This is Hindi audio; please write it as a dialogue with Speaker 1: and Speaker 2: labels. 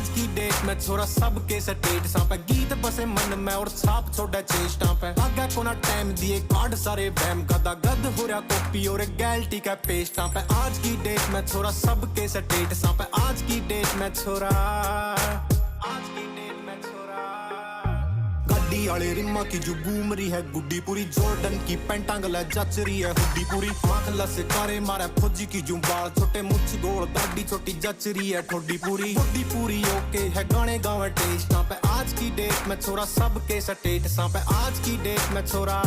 Speaker 1: आज की डेट में छोरा सबके स्टेटस पे गीत बसे मन में और छाप छोड़ा चेष्टा पे आगे कोना टाइम दिए कार्ड सारे बैम गदा गद हो रहा कॉपी और गैल्टी का पेस्टा पे आज की डेट में छोरा सबके स्टेटस पे आज की डेट में छोरा गड्डी वाले रिम्मा की जो घूम रही है गुड्डी पूरी जॉर्डन की पैंटा गला जच रही है हुड्डी पूरी आंख लसे कारे मारा फौजी की जो बाल छोटे मुछ गोल दाढ़ी छोटी जच रही है ठोडी पूरी ओके है गाने गावे टेस्टा पे आज की डेट में छोरा सबके स्टेटस पे आज की डेट में छोरा